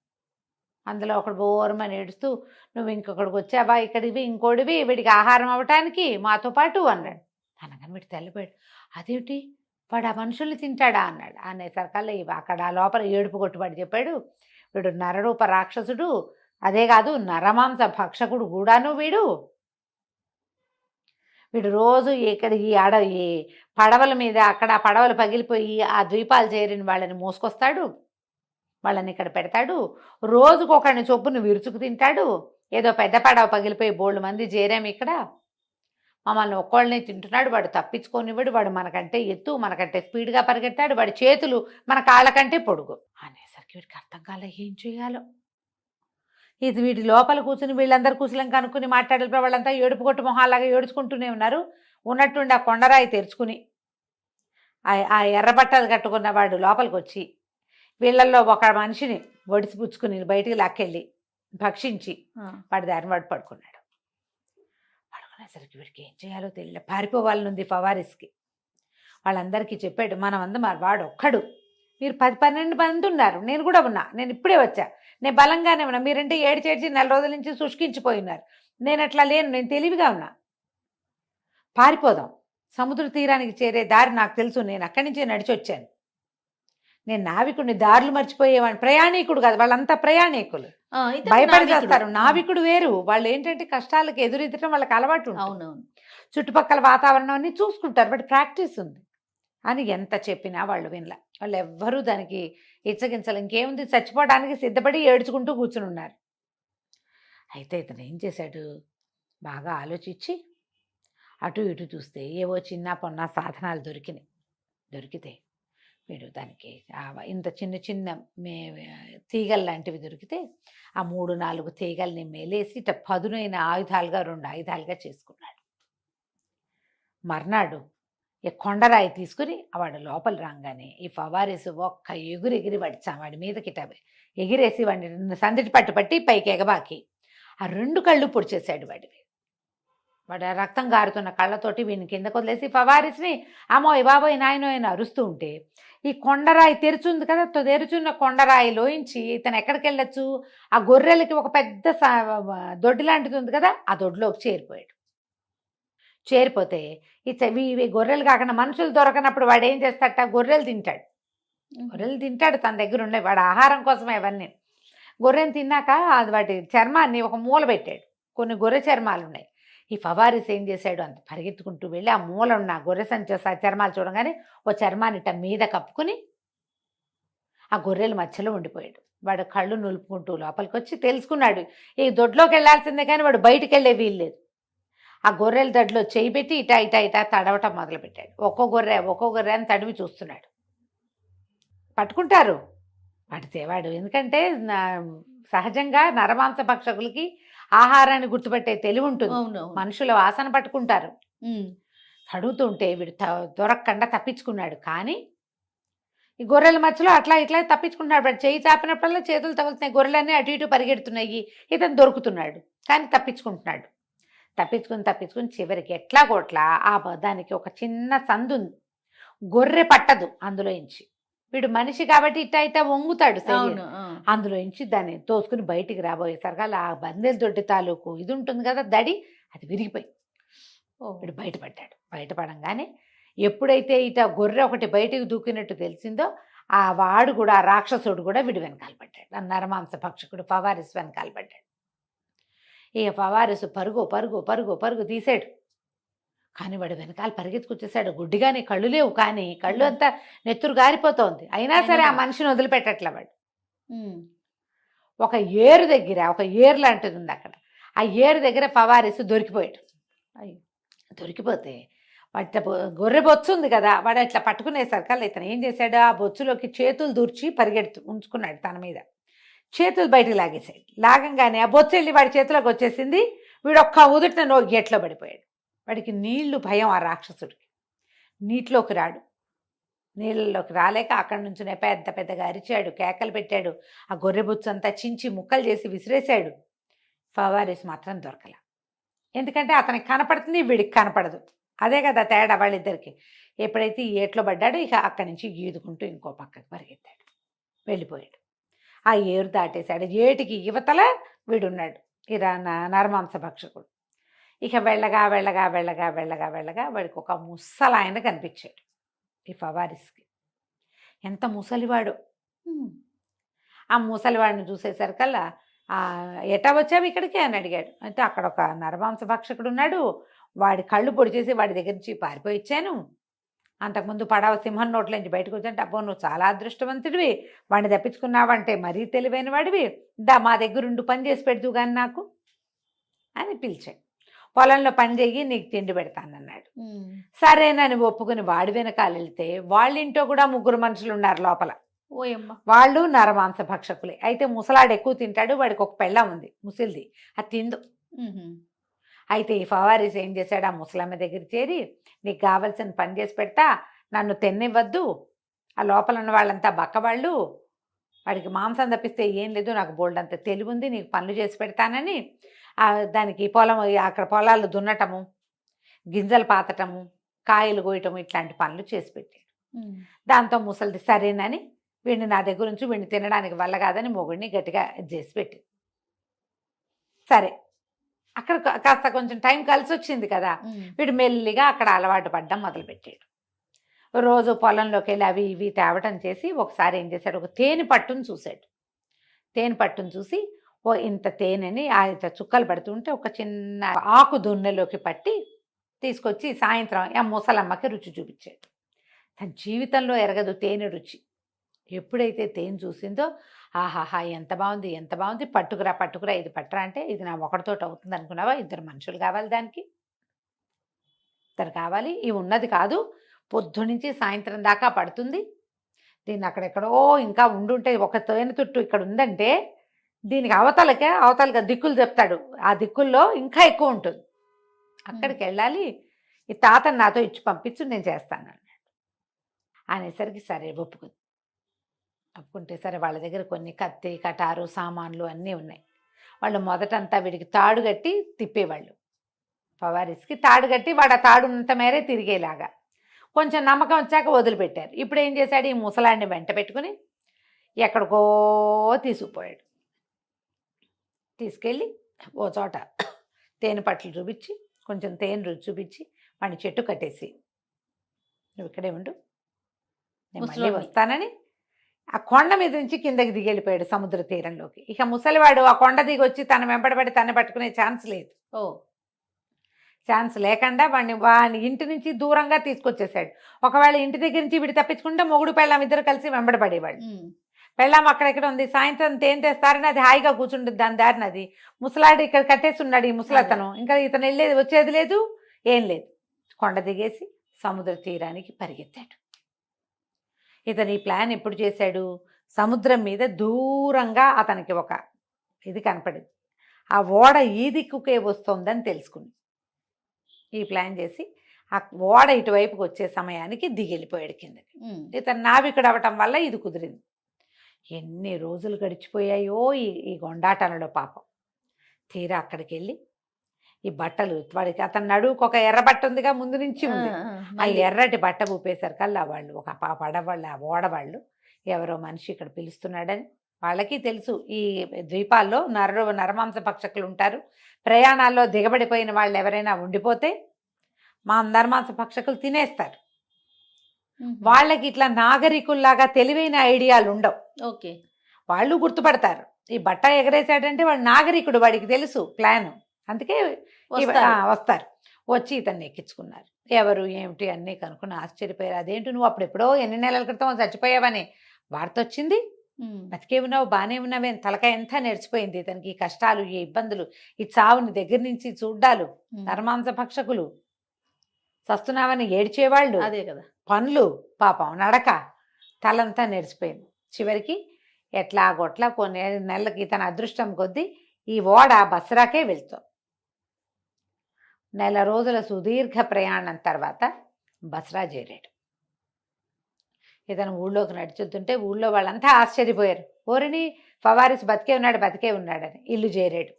అందులో ఒకడు బోరమని ఏడుస్తూ, నువ్వు ఇంకొకడికి వచ్చావా ఇక్కడివి, ఇంకోడివి, వీడికి ఆహారం అవ్వటానికి మాతో పాటు అన్నాడు. అనగానే వీడు తెల్లపోయాడు. అదేమిటి, వాడు ఆ మనుషుల్ని తింటాడా అన్నాడు. అనేసరికల్లా అక్కడ లోపల ఏడుపు కొట్టుబడి చెప్పాడు, వీడు నరరూప రాక్షసుడు, అదే కాదు నరమాంస భక్షకుడు కూడాను వీడు రోజు ఇక్కడ ఈ పడవల మీద అక్కడ పడవలు పగిలిపోయి ఆ ద్వీపాలు చేరిన వాళ్ళని మోసుకొస్తాడు, వాళ్ళని ఇక్కడ పెడతాడు, రోజుకొకరిని చొప్పును విరుచుకు తింటాడు. ఏదో పెద్ద పడవ పగిలిపోయి బోళ్ళు మంది చేరాము ఇక్కడ, మమ్మల్ని ఒక్కళ్ళని తింటున్నాడు, వాడు తప్పించుకోనివ్వడు, వాడు మనకంటే ఎత్తు, మనకంటే స్పీడ్గా పరిగెత్తాడు, వాడి చేతులు మన కాళ్ళ కంటే పొడుగు. అనేసరికి వీడికి అర్థం కాలే ఏం చేయాలో. ఇది వీడి లోపల కూర్చుని వీళ్ళందరూ కూర్చులం కనుక్కుని మాట్లాడే వాళ్ళంతా ఏడుపు కొట్టు మొహాలాగా ఏడుచుకుంటూనే ఉన్నారు. ఉన్నట్టుండి ఆ కొండరాయి తెరుచుకుని ఆ ఎర్రబట్టలు కట్టుకున్న వాడు లోపలికి వచ్చి వీళ్ళల్లో ఒక మనిషిని ఒడిసి పుచ్చుకుని బయటికి లాక్కెళ్ళి భక్షించి వాడి దారిని వాడు పడుకున్నాడు. పడుకునేసరికి వీడికి ఏం చేయాలో తెలియదు, పారిపోవాలనుంది ఫవారిస్కి. వాళ్ళందరికీ చెప్పాడు, వాడు ఒక్కడు, మీరు 10-12 మంది ఉన్నారు, నేను కూడా ఉన్నా, నేను ఇప్పుడే వచ్చా, నేను బలంగానే ఉన్నా, మీరంటే ఏడ్చేడ్చి 4 రోజుల నుంచి శుష్కించిపోయినారు, నేను అట్లా లేను, నేను తెలివిగా ఉన్నా, పారిపోదాం, సముద్ర తీరానికి చేరే దారి నాకు తెలుసు, నేను అక్కడి నుంచే నడిచి వచ్చాను, నేను నావికుడిని, దారులు మర్చిపోయేవాడిని, ప్రయాణికుడు కాదు, వాళ్ళంతా ప్రయాణికులు, భయపడి చేస్తారు. నావికుడు వేరు, వాళ్ళు ఏంటంటే కష్టాలకు ఎదురెత్తడం వాళ్ళకి అలవాటు. అవునవును, చుట్టుపక్కల వాతావరణం అన్ని చూసుకుంటారు, బట్ ప్రాక్టీస్ ఉంది అని ఎంత చెప్పినా వాళ్ళు వినలా. వాళ్ళు ఎవ్వరూ దానికి ఇచ్చగించలు, ఇంకేముంది, చచ్చిపోవడానికి సిద్ధపడి ఏడ్చుకుంటూ కూర్చుని ఉన్నారు. అయితే ఇతను ఏం చేశాడు, బాగా ఆలోచించి అటు ఇటు చూస్తే ఏవో చిన్న పొన్న సాధనాలు దొరికితే వీడు దానికి ఇంత చిన్న చిన్న తీగలు లాంటివి దొరికితే ఆ 3-4 తీగల్ని మేలేసి ఇట్లా పదునైన ఆయుధాలుగా 2 ఆయుధాలుగా చేసుకున్నాడు. మర్నాడు ఈ కొండరాయి తీసుకుని వాడు లోపల రాగానే ఈ ఫవారీసు ఒక్క ఎగిరి వాడి మీదకి ఎగిరేసి వాడిని సందిటి పట్టి పైకి ఎగబాకి ఆ 2 కళ్ళు పొడిచేశాడు వాడివి. వాడు రక్తం గారుతున్న కళ్ళతోటి వీడిని కిందకు వదిలేసి ఫవారీస్ని అమ్మోయ్ బాబోయ్ నాయనో అని అరుస్తూ ఉంటే ఈ కొండరాయి తెరుచుంది కదా, తెరుచున్న కొండరాయిలోంచి ఇతను ఎక్కడికి వెళ్ళొచ్చు, ఆ గొర్రెలకి ఒక పెద్ద దొడ్డి లాంటిది ఉంది కదా, ఆ దొడ్లోకి చేరిపోతే ఇవి గొర్రెలు కాకుండా మనుషులు దొరకనప్పుడు వాడు ఏం చేస్తాడట, గొర్రెలు తింటాడు తన దగ్గర ఉండే, వాడు ఆహారం కోసమే అవన్నీ. గొర్రెని తిన్నాక వాటి చర్మాన్ని ఒక మూల పెట్టాడు, కొన్ని గొర్రె చర్మాలు ఉన్నాయి. ఈ ఫవారీస్ ఏం చేశాడు, అంత పరిగెత్తుకుంటూ వెళ్ళి ఆ మూల ఉన్న గొర్రె సంచి చర్మాలు చూడగానే ఓ చర్మాన్ని ఇట్ట మీద కప్పుకుని ఆ గొర్రెల మధ్యలో ఉండిపోయాడు. వాడు కళ్ళు నులుపుకుంటూ లోపలికి వచ్చి తెలుసుకున్నాడు ఈ దొడ్లోకి వెళ్ళాల్సిందే కానీ వాడు బయటికి వెళ్ళే వీల్లేదు. ఆ గొర్రెల దడిలో చేయి పెట్టి ఇటా ఇటా ఇటా తడవటం మొదలుపెట్టాడు. ఒక్కో గొర్రె అని తడివి చూస్తున్నాడు. పట్టుకుంటారు. పడితే వాడు ఎందుకంటే సహజంగా నరమాంస భక్షకులకి ఆహారాన్ని గుర్తుపట్టే తెలివి ఉంటుంది. అవునవును. మనుషుల వాసన పట్టుకుంటారు. ఉమ్. తడుగుతుంటే వీడు దొరకకుండా తప్పించుకున్నాడు. కానీ ఈ గొర్రెల మధ్యలో అట్లా ఇట్లా తప్పించుకుంటున్నాడు. వాడు చేయి చాపినప్పుడల్లా చేతులు తగులుతున్నాయి. గొర్రెలన్నీ అటు ఇటు పరిగెడుతున్నాయి. ఇతను దొరుకుతున్నాడు. కానీ తప్పించుకుంటున్నాడు. తప్పించుకుని చివరికి ఎట్లా కొట్లా దానికి ఒక చిన్న సందు ఉంది. గొర్రె పట్టదు అందులోంచి. వీడు మనిషి కాబట్టి ఇట్లా ఇట్లా వంగుతాడు శరీరం. అవును. అందులోంచి దాన్ని తోసుకుని బయటికి రాబోయేసరికి అలా ఆ బందెల దొడ్డి తాలూకు ఇది ఉంటుంది కదా దడి, అది విరిగిపోయింది. వీడు బయటపడ్డాడు. బయటపడంగానే ఎప్పుడైతే ఇట గొర్రె ఒకటి బయటికి దూకినట్టు తెలిసిందో ఆ వాడు కూడా ఆ రాక్షసుడు కూడా వీడు వెనకాల పడ్డాడు. ఆ నరమాంస భక్షకుడు ఫవారిస్ వెనకాల పడ్డాడు. ఇక ఫవారిసు పరుగు పరుగు పరుగు పరుగు తీసాడు. కానీ వాడు వెనకాల పరిగెత్తుకొచ్చేసాడు. గుడ్డిగానే కళ్ళు లేవు, కానీ కళ్ళు అంతా నెత్తురు గారిపోతోంది. అయినా సరే ఆ మనిషిని వదిలిపెట్టట్ల వాడు. ఒక ఏరు దగ్గర ఒక ఏరు లాంటిది ఉంది అక్కడ. ఆ ఏరు దగ్గర ఫవారిసు దొరికిపోయాడు. దొరికిపోతే వాటి గొర్రె బొచ్చు ఉంది కదా, వాడు ఇట్లా పట్టుకునేసరికి ఇతను ఏం చేశాడు, ఆ బొచ్చులోకి చేతులు దూర్చి ఉంచుకున్నాడు తన మీద. చేతులు బయటకు లాగేశాడు. లాగంగానే ఆ బొచ్చు వెళ్ళి వాడి చేతిలోకి వచ్చేసింది. వీడు ఒక్క ఉదుటిన నో గేట్లో పడిపోయాడు. వాడికి నీళ్లు భయం ఆ రాక్షసుడికి. నీటిలోకి రాడు. నీళ్ళలోకి రాలేక అక్కడి నుంచినే పెద్ద పెద్దగా అరిచాడు, కేకలు పెట్టాడు. ఆ గొర్రె బొచ్చు అంతా చించి ముక్కలు చేసి విసిరేశాడు. ఫవారిస్ మాత్రం దొరకల. ఎందుకంటే అతనికి కనపడుతుంది, వీడికి కనపడదు. అదే కదా తేడా వాళ్ళిద్దరికి. ఎప్పుడైతే ఈ ఏట్లో పడ్డాడో ఇక అక్కడి నుంచి ఈదుకుంటూ ఇంకో పక్కకు పరిగెత్తాడు, వెళ్ళిపోయాడు. ఆ ఏరు దాటేశాడు. ఏటికి యువతల వీడున్నాడు ఈ నరమాంస భక్షకుడు. ఇక వెళ్ళగా వెళ్ళగా వెళ్ళగా వెళ్ళగా వెళ్ళగా వాడికి ఒక ముసలాయన కనిపించాడు ఈ ఫవారిస్కి. ఎంత ముసలివాడు. ఆ ముసలివాడిని చూసేసరికల్లా ఎటా వచ్చావు ఇక్కడికి అని అడిగాడు. అయితే అక్కడ ఒక నరమాంస భక్షకుడు ఉన్నాడు, వాడి కళ్ళు పొడి చేసి వాడి దగ్గర నుంచి పారిపోయి ఇచ్చాను. అంతకుముందు పడవ సింహం నోట్ల నుంచి బయటకు వచ్చాను. అబ్బో నువ్వు చాలా అదృష్టవంతుడివి, వాడిని తప్పించుకున్నావంటే మరీ తెలివైన వాడివి, మా దగ్గర ఉండు పని చేసి పెడుతూ కానీ నాకు అని పిలిచాడు. పొలంలో పని చెయ్యి, నీకు తిండి పెడతానన్నాడు. సరేనని ఒప్పుకుని వాడి వెనకాల వెళ్తే వాళ్ళింటో కూడా ముగ్గురు మనుషులు ఉన్నారు లోపల. వాళ్ళు నరమాంస భక్షకులే. అయితే ముసలాడు ఎక్కువ తింటాడు, వాడికి ఒక పెళ్ళం ఉంది ముసిలిది, అది తిందు. అయితే ఈ ఫవారిస్ ఏం చేశాడు, ఆ ముసలమ్మ దగ్గర చేరి నీకు కావాల్సిన పని చేసి పెడతా, నన్ను తిన్నివ్వద్దు, ఆ లోపల ఉన్న వాళ్ళంతా బక్కవాళ్ళు, వాడికి మాంసం తప్పిస్తే ఏం లేదు, నాకు బోల్డ్ అంత తెలివి ఉంది, నీకు పనులు చేసి పెడతానని దానికి పొలం అక్కడ పొలాలు దున్నటము, గింజలు పాతటము, కాయలు కోయటము ఇట్లాంటి పనులు చేసి పెట్టాడు. దాంతో ముసలిది సరేనని వీడిని నా దగ్గర నుంచి వీడిని తినడానికి వల్ల కాదని మొగుడిని గట్టిగా చేసి పెట్టింది. సరే అక్కడ కాస్త కొంచెం టైం కలిసి వచ్చింది కదా, వీడు మెల్లిగా అక్కడ అలవాటు పడ్డం మొదలుపెట్టాడు. రోజు పొలంలోకి వెళ్ళి అవి ఇవి తేవటం చేసి ఒకసారి ఏం చేశాడు, ఒక తేనె పట్టును చూశాడు. తేనె పట్టును చూసి ఓ ఇంత తేనెని ఇంత చుక్కలు పడుతుంటే ఒక చిన్న ఆకు దొన్నెలోకి పట్టి తీసుకొచ్చి సాయంత్రం ఆ ముసలమ్మకి రుచి చూపించాడు. తన జీవితంలో ఎరగదు తేనె రుచి. ఎప్పుడైతే తేనె చూసిందో ఆహాహా ఎంత బాగుంది ఎంత బాగుంది, పట్టుకురా పట్టుకురా, ఇది పట్టరా అంటే ఇది నా ఒకటితో అవుతుంది అనుకున్నావా, ఇద్దరు మనుషులు కావాలి, దానికి ఇద్దరు కావాలి, ఇవి ఉన్నది కాదు, పొద్దునుంచి సాయంత్రం దాకా పడుతుంది, దీన్ని అక్కడెక్కడో ఇంకా ఉండుంటే ఒక తేనె తుట్టు ఇక్కడ ఉందంటే దీనికి అవతలగా దిక్కులు చెప్తాడు, ఆ దిక్కుల్లో ఇంకా ఎక్కువ ఉంటుంది, అక్కడికి వెళ్ళాలి, ఈ తాతను నాతో ఇచ్చి పంపించు నేను చేస్తాను అన్నాడు. అనేసరికి సరే ఒప్పుకుంటే సరే వాళ్ళ దగ్గర కొన్ని కత్తి కటారు సామాన్లు అన్నీ ఉన్నాయి. వాళ్ళు మొదటంతా వీడికి తాడు కట్టి తిప్పేవాళ్ళు, ఫవారిస్కి తాడు కట్టి వాడు ఆ తాడున్నంత మేరే తిరిగేలాగా. కొంచెం నమ్మకం వచ్చాక వదిలిపెట్టారు. ఇప్పుడు ఏం చేశాడు, ఈ ముసలాన్ని వెంట పెట్టుకుని ఎక్కడికో తీసుకుపోయాడు. తీసుకెళ్ళి ఓ చోట తేనె పట్లు చూపించి కొంచెం తేనె రుచి చూపించి వాడిని చెట్టు కట్టేసి నువ్వు ఇక్కడే ఉండు, నేను మళ్ళీ వస్తానని ఆ కొండ మీద నుంచి కిందకి దిగెళ్ళిపోయాడు సముద్ర తీరంలోకి. ఇక ముసలివాడు ఆ కొండ దిగి వచ్చి తన వెంబడబడి తన పట్టుకునే ఛాన్స్ లేదు. ఛాన్స్ లేకుండా వాడిని ఇంటి నుంచి దూరంగా తీసుకొచ్చేసాడు. ఒకవేళ ఇంటి దగ్గర నుంచి వీడు తప్పించుకుంటే మొగుడు పెళ్ళాం ఇద్దరు కలిసి వెంబడబడేవాడు. పెళ్ళాం అక్కడెక్కడ ఉంది, సాయంత్రం తేం తెస్తారని అది హాయిగా కూర్చుంటుంది దాని దారిన. అది ముసలాడు ఇక్కడ కట్టేసి ఉన్నాడు ఈ ముసలతను. ఇంకా ఇతను వెళ్ళేది వచ్చేది లేదు, ఏం లేదు. కొండ దిగేసి సముద్ర తీరానికి పరిగెత్తాడు. ఇతను ఈ ప్లాన్ ఎప్పుడు చేశాడు? సముద్రం మీద దూరంగా అతనికి ఒక ఇది కనపడింది. ఆ ఓడ ఈ దిక్కుకే వస్తుందని తెలుసుకుంది. ఈ ప్లాన్ చేసి ఆ ఓడ ఇటువైపుకి వచ్చే సమయానికి దిగెళ్ళిపోయాడు కిందకి. ఇతను నావికుడు అవ్వటం వల్ల ఇది కుదిరింది. ఎన్ని రోజులు గడిచిపోయాయో ఈ గొండాటనలో పాపం. తీరా అక్కడికి వెళ్ళి ఈ బట్టలు వాడికి అతని నడువుకు ఒక ఎర్ర బట్ట ఉందిగా ముందు నుంచి ఉంది. ఆ ఎర్రటి బట్ట ఊపేసరికల్లా వాళ్ళు ఒక పడవాళ్ళు ఆ ఓడవాళ్ళు ఎవరో మనిషి ఇక్కడ పిలుస్తున్నాడని వాళ్ళకి తెలుసు. ఈ ద్వీపాల్లో నరమాంస భక్షకులు ఉంటారు. ప్రయాణాల్లో దిగబడిపోయిన వాళ్ళు ఎవరైనా ఉండిపోతే మా నరమాంస భక్షకులు తినేస్తారు. వాళ్ళకి ఇట్లా నాగరికుల్లాగా తెలివైన ఐడియాలు ఉండవు. ఓకే, వాళ్ళు గుర్తుపడతారు. ఈ బట్ట ఎగరేసాడంటే వాడు నాగరికుడు, వాడికి తెలుసు ప్లాన్. అందుకే వస్తారు. వచ్చి ఇతన్ని ఎక్కించుకున్నారు. ఎవరు ఏమిటి అన్నీ కనుక్కుని ఆశ్చర్యపోయారు. అదేంటి నువ్వు అప్పుడెప్పుడో ఎన్ని నెలల క్రితం చచ్చిపోయావని వార్త వచ్చింది, బతికే ఉన్నావు, బాగానే ఉన్నావే. తలకాయ ఎంత నేర్చిపోయింది ఇతనికి. ఈ కష్టాలు, ఈ ఇబ్బందులు, ఈ చావుని దగ్గర నుంచి చూడ్డాలు, నరమాంస భక్షకులు, సస్తున్నావని ఏడ్చేవాళ్ళు, అదే కదా పనులు, పాపం నడక, తలంతా నేర్చిపోయింది. చివరికి ఎట్లా గొట్లా కొన్ని నెలలకి తన అదృష్టం కొద్దీ ఈ ఓడ బస్రాకే వెళ్తాం. నెల రోజుల సుదీర్ఘ ప్రయాణం తర్వాత బస్రా చేరాడు. ఇతను ఊళ్ళోకి నడుచుతుంటే ఊళ్ళో వాళ్ళంతా ఆశ్చర్యపోయారు. ఓరిని ఫవారిస్ బతికే ఉన్నాడని. ఇల్లు చేరాడు.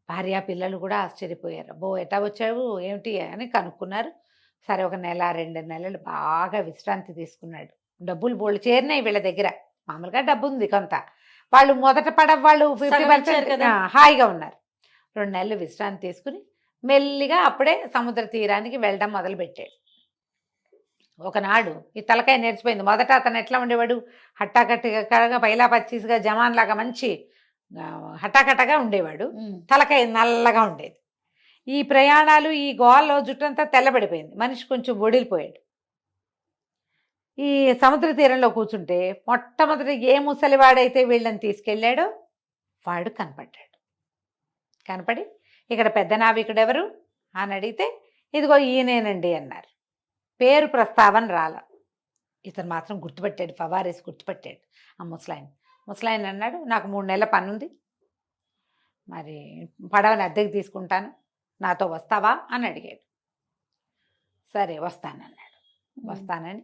భార్య పిల్లలు కూడా ఆశ్చర్యపోయారు. అబ్బో ఎటా వచ్చావు ఏమిటి అని కనుక్కున్నారు. సరే ఒక నెల 2 నెలలు బాగా విశ్రాంతి తీసుకున్నాడు. డబ్బులు బోళ్ళు చేరినాయి వీళ్ళ దగ్గర. మామూలుగా డబ్బు ఉంది కొంత. వాళ్ళు మొదట వాళ్ళు 50% హాయిగా ఉన్నారు. 2 నెలలు విశ్రాంతి తీసుకుని మెల్లిగా అప్పుడే సముద్ర తీరానికి వెళ్ళడం మొదలుపెట్టాడు. ఒకనాడు ఈ తలకాయ నేర్చిపోయింది. మొదట అతను ఎట్లా ఉండేవాడు? హట్టాకట్టగా పైలా పచ్చీస్గా జమాన్ లాగా మంచి హటాకట్టగా ఉండేవాడు. తలకాయ నల్లగా ఉండేది. ఈ ప్రయాణాలు ఈ గోల్లో జుట్టంతా తెల్లబడిపోయింది. మనిషి కొంచెం ఒడిలిపోయాడు. ఈ సముద్ర తీరంలో కూర్చుంటే మొట్టమొదటి ఏ ముసలివాడైతే వీళ్ళని తీసుకెళ్ళాడో వాడు కనపడ్డాడు. కనపడి ఇక్కడ పెద్ద నావికుడు ఎవరు అని అడిగితే ఇదిగో ఈయనేనండి అన్నారు. పేరు ప్రస్తావన రాల. ఇతను మాత్రం గుర్తుపెట్టాడు. ఫవారిస్ గుర్తుపెట్టాడు ఆ ముసలాయన అన్నాడు, నాకు 3 నెలల పని ఉంది, మరి పడవని అద్దెకి తీసుకుంటాను, నాతో వస్తావా అని అడిగాడు. సరే వస్తానన్నాడు. వస్తానని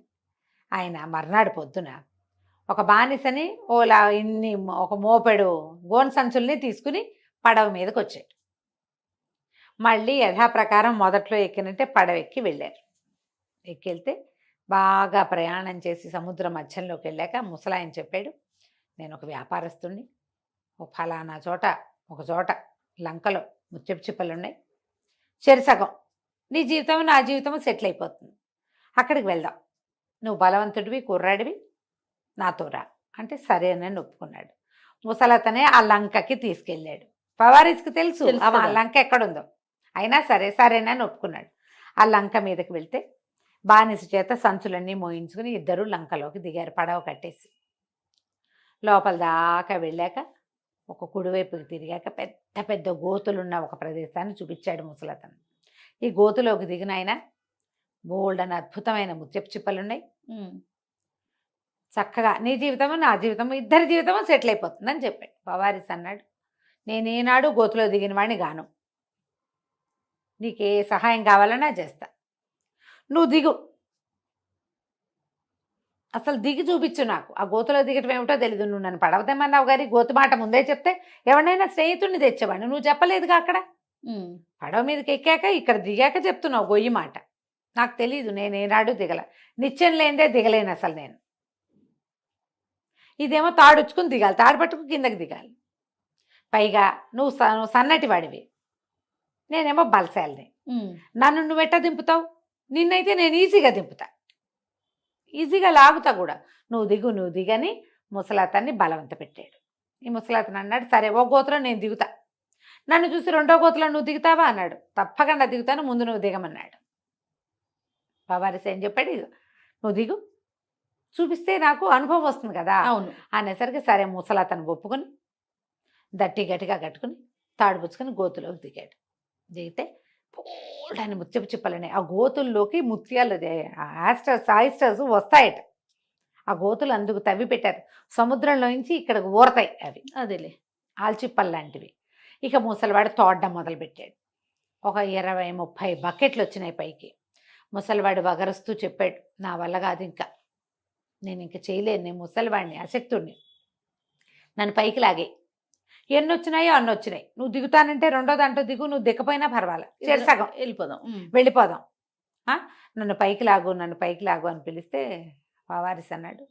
ఆయన మర్నాడు పొద్దున ఒక బానిసని ఒక మోపెడు గోన్ సంచుల్ని తీసుకుని పడవ మీదకి వచ్చాడు. మళ్ళీ యథాప్రకారం మొదట్లో ఎక్కినట్టే పడవ ఎక్కి వెళ్ళారు. ఎక్కెళ్తే బాగా ప్రయాణం చేసి సముద్ర మధ్యంలోకి వెళ్ళాక ముసలాయన చెప్పాడు, నేను ఒక వ్యాపారస్తుడిని, ఒక ఫలానా ఒక చోట లంకలో ముత్యపు చిప్పలు ఉన్నాయి, చెరిసగం నీ జీవితం నా జీవితం సెటిల్ అయిపోతుంది, అక్కడికి వెళ్దాం, నువ్వు బలవంతుడివి, కుర్రాడివి, నాతో రా అంటే సరే అని ఒప్పుకున్నాడు. ముసలతనే ఆ లంకకి తీసుకెళ్ళాడు. ఫవారిస్కి తెలుసు ఆ లంక ఎక్కడుందో, అయినా సరేనని ఒప్పుకున్నాడు. ఆ లంక మీదకి వెళ్తే బానిస చేత సంచులన్నీ మోయించుకుని ఇద్దరు లంకలోకి దిగారు పడవ కట్టేసి. లోపల దాకా వెళ్ళాక ఒక కుడివైపుకి తిరిగాక పెద్ద పెద్ద గోతులున్న ఒక ప్రదేశాన్ని చూపించాడు ముసలతను. ఈ గోతులోకి దిగిన ఆయన బోల్డని అద్భుతమైన ముత్యపు చిప్పలున్నాయి, చక్కగా నీ జీవితము నా జీవితము ఇద్దరి జీవితము సెటిల్ అయిపోతుందని చెప్పాడు. ఫవారిస్ అన్నాడు, నేనేనాడు గోతులో దిగిన వాడిని గాను, నీకే సహాయం కావాలన్నా చేస్తా, నువ్వు దిగు, అసలు దిగి చూపించు, నాకు ఆ గోతులో దిగటం ఏమిటో తెలీదు, నువ్వు నన్ను పడవదేమన్నావు కానీ గోతు మాట ముందే చెప్తే ఎవరినైనా స్నేహితుడిని తెచ్చేవాడిని, నువ్వు చెప్పలేదుగా అక్కడ, పడవ మీదకి ఎక్కాక ఇక్కడ దిగాక చెప్తున్నావు గొయ్యి మాట, నాకు తెలీదు, నేనేనాడు దిగల, నిత్యం లేనిదే దిగలేను అసలు నేను, ఇదేమో తాడుచ్చుకుని దిగాలి, తాడు పట్టుకు కిందకి దిగాలి, పైగా నువ్వు సన్నటి వాడివి, నేనేమో బలశాలిని, నన్ను నువ్వెట్టా దింపుతావు, నిన్నైతే నేను ఈజీగా దింపుతా, ఈజీగా లాగుతా కూడా, నువ్వు దిగని ముసలాతన్ని బలవంత పెట్టాడు. ఈ ముసలాతను అన్నాడు, సరే ఓ గోతులో నేను దిగుతా, నన్ను చూసి 2వ గోతులో నువ్వు దిగుతావా అన్నాడు. తప్పకుండా దిగుతాను, ముందు నువ్వు దిగమన్నాడు. ఫవారిస్ ఏం చెప్పాడు, నువ్వు దిగు, చూపిస్తే నాకు అనుభవం వస్తుంది కదా అవును. అనేసరికి సరే ముసలి అతను ఒప్పుకొని దట్టి గట్టిగా కట్టుకుని తాడు పుచ్చుకొని గోతులోకి దిగాడు. దిగితే బోల్డని ముత్యపు చిప్పలున్నాయి. ఆ గోతుల్లోకి ముత్యాలు ఆయిస్టర్స్ వస్తాయట. ఆ గోతులు అందుకు తవ్వి పెట్టారు. సముద్రంలో నుంచి ఇక్కడికి ఊరతాయి అవి, అదేలే. ఆల్చిప్పలు లాంటివి. ఇక ముసలివాడు తోడడం మొదలుపెట్టాడు. ఒక 20-30 బకెట్లు వచ్చినాయి పైకి. ముసలివాడు వగరుస్తూ చెప్పాడు, నా వల్ల కాదు ఇంకా, నేను ఇంక చేయలేను, నేను ముసలివాడిని, అశక్తుడిని, నన్ను పైకి లాగే. ఎన్ని వచ్చినాయో అన్ని వచ్చినాయి. నువ్వు దిగుతానంటే రెండో దాంట్లో దిగు, నువ్వు దిక్కపోయినా పర్వాలేదు, సగం వెళ్ళిపోదాం. వెళ్ళిపోదాం, నన్ను పైకి లాగు, నన్ను పైకి లాగు అని పిలిస్తే వావారిస్ అన్నాడు,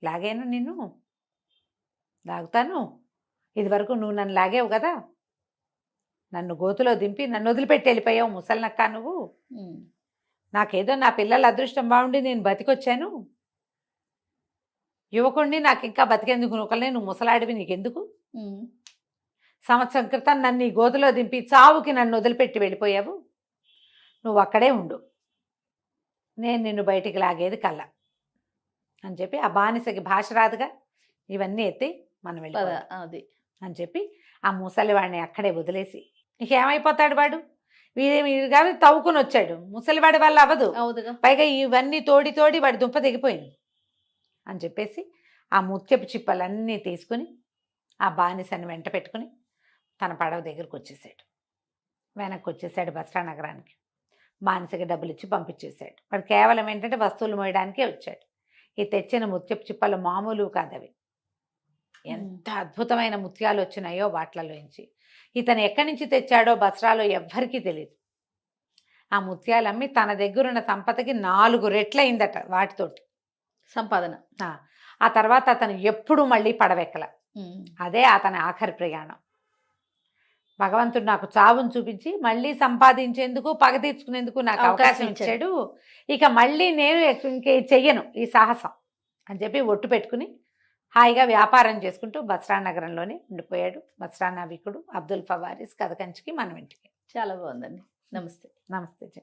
లాగేను నిన్ను, లాగుతాను. ఇది వరకు నువ్వు నన్ను లాగేవు కదా, నన్ను గోతులో దింపి నన్ను వదిలిపెట్టి వెళ్ళిపోయావు ముసలినక్క నువ్వు. నాకేదో నా పిల్లల అదృష్టం బాగుండి నేను బతికొచ్చాను, యువకుడిని, నాకు ఇంకా బతికేందుకు ఒకళ్ళనే, నువ్వు ముసలాడివి, నీకెందుకు? సంవత్సరం క్రితం నన్ను ఈ గోతులో దింపి చావుకి నన్ను వదిలిపెట్టి వెళ్ళిపోయావు, నువ్వు అక్కడే ఉండు, నేను నిన్ను బయటికి లాగేది కళ్ళ అని చెప్పి, ఆ బానిసకి భాష రాదుగా, ఇవన్నీ ఎత్తి మనం వెళ్ళిపోదాం అది అని చెప్పి ఆ ముసలివాడిని అక్కడే వదిలేసి, ఇంకేమైపోతాడు వాడు, వీడు కాదు తవ్వుకుని వచ్చాడు, ముసలివాడి వల్ల అవ్వదు, అవుదుగా, పైగా ఇవన్నీ తోడి తోడి వాడి దుంప దిగిపోయింది అని చెప్పేసి ఆ ముత్యపు చిప్పలన్నీ తీసుకుని ఆ బానిసని వెంట పెట్టుకుని తన పడవ దగ్గరికి వచ్చేసాడు. వెనక్కి వచ్చేసాడు బస్టాండ్ నగరానికి. బానిసకి డబ్బులు ఇచ్చి పంపించేశాడు. వాడు కేవలం ఏంటంటే వస్తువులు మోయడానికే వచ్చాడు. ఈ తెచ్చిన ముత్యపు చిప్పలు మామూలు కాదవి, ఎంత అద్భుతమైన ముత్యాలు వచ్చినాయో వాటిలలోంచి. ఇతను ఎక్కడి నుంచి తెచ్చాడో బస్రాలో ఎవ్వరికీ తెలియదు. ఆ ముత్యాలు అమ్మి తన దగ్గరున్న సంపదకి 4 రెట్లయిందట వాటితోటి సంపాదన. ఆ తర్వాత అతను ఎప్పుడు మళ్ళీ పడవెక్కల. అదే అతని ఆఖరి ప్రయాణం. భగవంతుడు నాకు చావును చూపించి మళ్ళీ సంపాదించేందుకు, పగ తీర్చుకునేందుకు నాకు అవకాశం ఇచ్చాడు. ఇక మళ్ళీ నేను ఇంకే చెయ్యను ఈ సాహసం అని చెప్పి ఒట్టు పెట్టుకుని హాయిగా వ్యాపారం చేసుకుంటూ బస్రా నగరంలోనే ఉండిపోయాడు బస్రా నావికుడు అబ్దుల్ ఫవారిస్ కథ కంచికి మనం ఇంటికి. చాలా బాగుందండి. నమస్తే. నమస్తే.